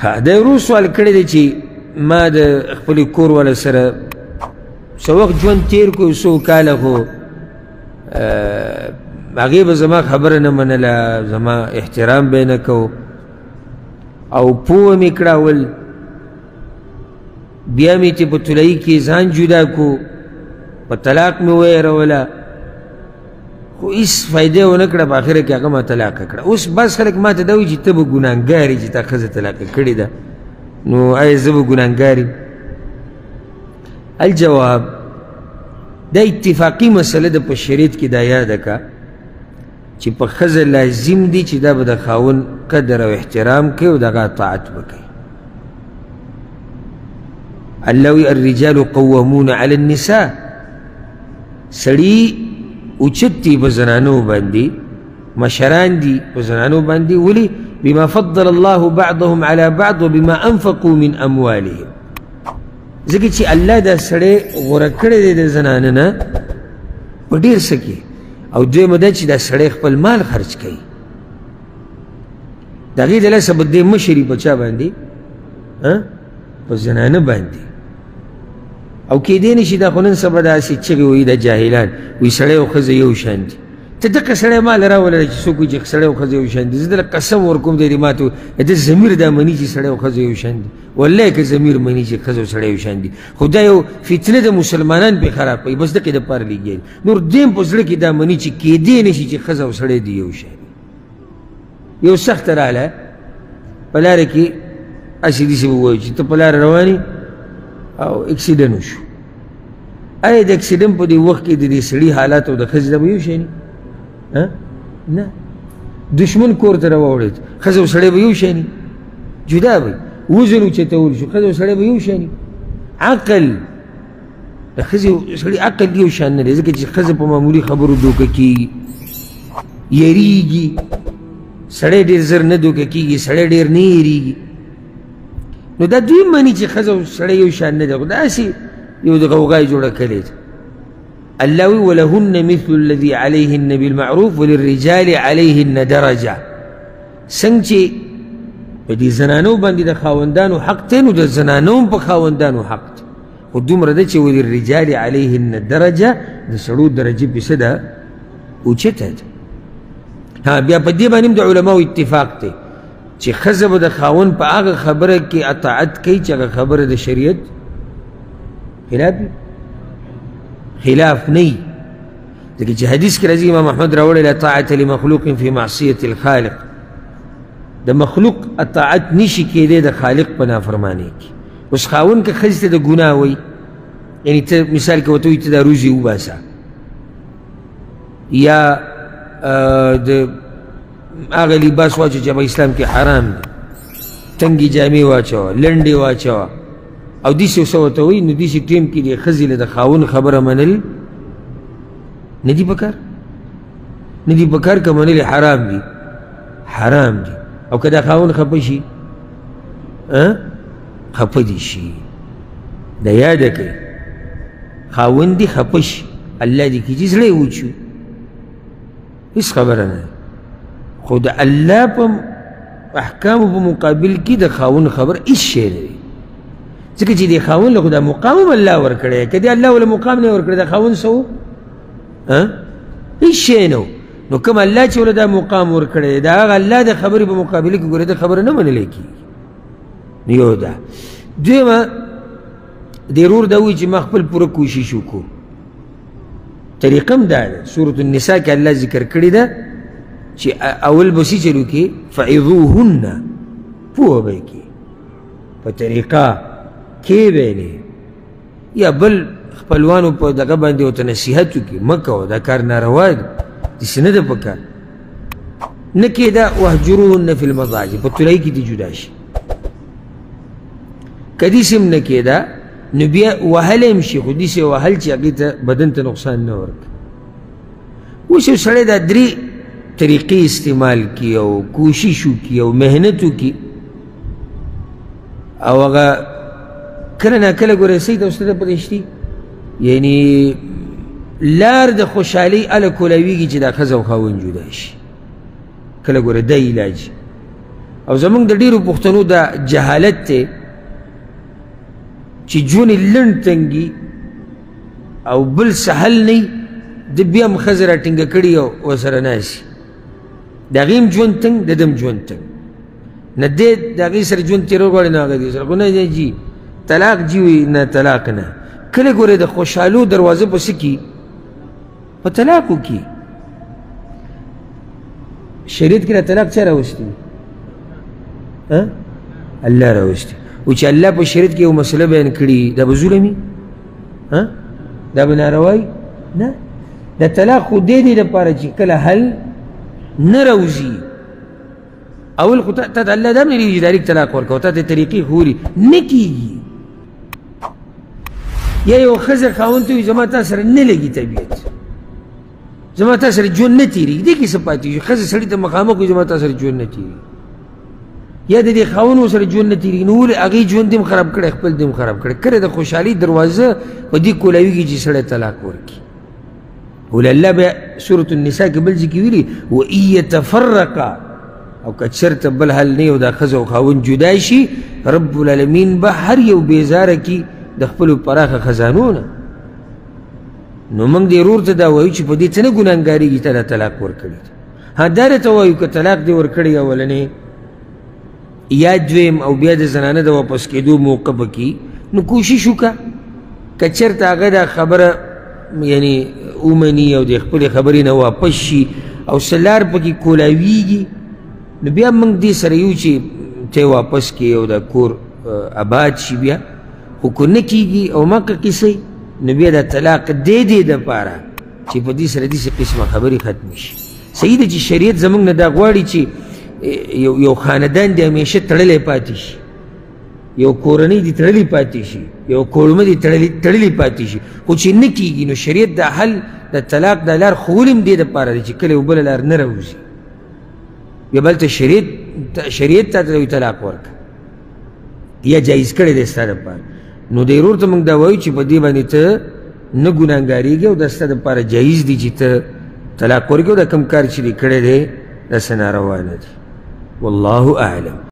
دا ورو سوال کړی دی چې ما د خپلې کور والا سره څه وخت ژوند تېر کړو، څو کاله، خو هغې به زما خبره نه منله، زما احترام به یې نه کو او پوه مې کړاول. بیا مې چې په طلایي کې ځان جدا کو، په طلاق مې ویروله، خو هېڅ فایده ونه کړه. په آخره کې هغه ما طلاقه کړه. اوس بعض خلک ما ته دا وایي چې ته به ګناهګار یې چې تا ښځه طلاقه کړې ده، نو آیا زه به ګناهګار یم؟ الجواب، دا اتفاقي مسله ده په شریعت کې، دا یاده که چې په ښځه لازم دي چې دا به د خاوند قدر او احترام کوي او د هغه اطاعت به کوي. الله وی الرجال قوامون علی النساء، سړي اوچت دي په زنانو باندې، مشران دي په زنانو باندې. ولې؟ بما فضل الله بعضهم على بعض وبما انفقوا من اموالهم، ځکه چې الله دا سړی غوره کړی دی د زنانه نه په ډېر څه کې، او دویمه دا چې دا سړی خپل مال خرج کوي. د هغې د لاسه به دې مشري په چا باندې؟ په زنانه باندې. او کېدی نه شي دا خو نن سبا داسې چغې وایي د جاهلان، وایي سړی او ښځه یو شان دي. ته دغه سړی مال راولله چې څوک وایي چې سړی او ښځه یو شان دي. زه دله قسم ورکوم دی ما ته د ضمیر دا مني چې سړی او ښځه یو شان دي. والله که ضمیر مني چې ښځه او سړی یو شان دي، خو دا یو فتنه د مسلمانان پرې خرابوي، بس دقې دپاره لګیا دي. نور دیم په زړه کې دا مني چې کېدی نه شي چې ښځه او سړی دي یو شان. یو سخته راغله په لاره کې، هسې داسې به ووایو چې ته په لاره روان یې او اکسیډنټ وشو. آیا د اکسیډنټ په دې وخت کې د دې سړي حالات او د ښځې دا به یو شی نه؟ دشمن کور ته راواوړېد، ښځه او سړی به یو شی جدا به وزن اوچتول شو، ښځه او سړی به یو شی. عقل د ښځې او سړي عقل یو شان نه دی، ځکه چې ښځه په معمولي خبرو دوکه کېږي، یریږي. سړی ډېر زر نه دوکه کېږي، سړی ډېر نه یریږي. نو دا دوی مني چې ښځه او سړی یو شان نه دی، خو داسې یو د غوغا یې جوړه کړې ده. الله وی ولهن مثل الذي عليهن بالمعروف وللرجال عليهن درجه. څنګه چې په دې زنانو باندې د خاوندانو حق دی، نو د زنانو هم په خاوندانو حق دی، خو دومره ده چې وللرجال عليهن درجه، د سړو درجې پسې ده اوچته ده. بیا په دې باندې هم د علماو اتفاق دی چې ښځه به د خاوند په هغه خبره کې اطاعت کوي چې هغه خبره د شریعت خلاف نه وي. ځکه چې حدیث کې راځي، امام احمد راوړی لا طاعة لمخلوق في معصیة الخالق، د مخلوق اطاعت نشي کېدی د خالق په نافرمانۍ کې. اوس خاوند که ښځې ته د ګناه وایي، یعنې ته مثال کې ورته وایي ته دا روزي وباسه، یا د هغه لباس واچوه چې په اسلام کې حرام دی، تنګې جامې واچوه، لنډې واچوه، او داسې څه ورته وایي، نو داسې ټیم کې د ښځې له د خاوند خبره منل نه دي پکار، نه دي پکار. که منل حرام دي، حرام دي. او که دا خاوند خفه شي، خفه دي شي، دا یاده کوي. خاوند دي خفه شي، الله دې کړي چې زړه یې وچ وي، هېڅ خبره نه ده. خو د الله په احکامو په مقابل کې د خاوند خبر هېڅ شی نه دی، ځکه چې د خاوند له خو دا مقام هم الله ورکړی. که دې الله وله مقام نه ورکړی، دا خاوند څه و؟ هېڅ شی نه و. نو کوم الله چې وله دا مقام ورکړی، د هغه الله د خبرې په مقابله کې ګوره د خبره نه منلی کېږي. یو ده. دویمه، دې ورور دا وایي چې ما خپل پوره کوشش وکړو. طریقه هم دا ده، سورة النساء کې الله ذکر کړې ده چې اول به څه چلو کې فعظوهن، پوه به یې کې په طریقه کې ویلې، یا بل خپلوانو په دغه باندې ورته نصیحت وکړي، مه کوه دا کار ناروا دی، داسې نه ده په کار. نه کېده واهجروهن فی المضاجع، په طلایي کې دې جدا شي. که داسې هم نه کېده نو بیا وهلی هم شي، خو داسې وهل چې هغې ته بدن ته نقصان نه ورکړي. اوس یو سړی دا درې طریقې استعمال کړي او کوشش وکړي او محنت وکړي، او هغه کله ناکله ګوره صحیح ته استاده پرېږدي، یعنی لار د خوشحالۍ هله کولاویږي چې دا ښځه او خاوند جدا شي. کله ګوره دا علاج او زمونږ د ډېرو پښتنو دا جهالت دی چې ژوند یې لنډ تنګي او بل سهل نه د بیا هم ښځه راټینګه کړي او ورسره ناست د هغې هم ژوند تنګ د ده هم ژوند تنګ نه دی د هغې سره ژوند تېرول غواړي نه هغه دې سره خو نه جي طلاق جي وي نه طلاق نه کله ګورې د خوشحالو دروازه په څه کي په طلاقو کې شریعت کې را طلاق چا راوستی الله راوستی و چې الله په شریعت کې یو مسله بیان کړي دا به ظلمي دا به ناروایي نه د طلاق خو دې دپاره چې کله حل نه راوځي اول خو تا ته الله دا هم نه لري چې ډایرکټ طلاق ورکوه تا ته طریقې ښوري نه کېږي یا یو ښځه خاوند ته وي زما تا سره نه لګي طبیعت زما تا سره ژوند نه تېرېږي دې کې څه پاتې شي ښځه سړي ته مخامخ وي زما تا سره ژوند نه تېرېږي یا د دې خاوند ورسره ژوند نه تېرېږي نو ولې هغې ژوند دې هم خراب کړی خپل دې هم خراب کړی کله د خوشحالۍ دروازه په دې کولاویږي چې سړی طلاق ورکړي ولې الله بیا سورة النساء کې بل ځای کې ویلي وإن یتفرقا او که چېرته بل حل نه یو دا ښځه او خاوند جدا شي رب العالمین به هر یو بېزاره کي د خپلو پراخه خزانو نه نو موږ دې ورور ته دا وایو چې په دې څه نه ګناهګارېږي ته دا طلاق ورکړي ها دا راته وایو که طلاق دې ورکړی اولنی یا دویم او بیا د زنانه د واپس کېدو موقع به کې نو کوشش وکړه که چېرته هغه دا خبره یعنی ومني او د خپلې خبرې نه واپس شي او څه لار پکې کولاویږي نو بیا موږ دې سره یو چې ته واپس کړې او دا کور آباد شي بیا خو که نه کېږي او مکه کیسئ نو بیا دا طلاق دې دپاره چې په دې سره داسې قسمه خبرې ختمې شي صحیح ده چې شریعت زموږ نه دا غواړي چې یو خاندان دی همیشه تړلی پاتې شي یو کورنۍ دې تړلی پاتې شي یو کورمه دې تړلی پاتې شي خو چې نه کېږي نو شریعت دا حل د طلاق دا لار ښوول هم دې دپاره دی چې کله یو بله لار نه راوځي بیا بل ته شریعت تا ته طلاق ورکړه یا جایز کړی دی ستا دپاره نو دې ورور ته موږ دا وایو چې په دې باندې ته نه ګناهګارېږي او دا ستا دپاره جایز دي چې ته طلاق ورکړې او دا کوم کار چې دې کړی دی داسې ناروا نه دی والله اعلم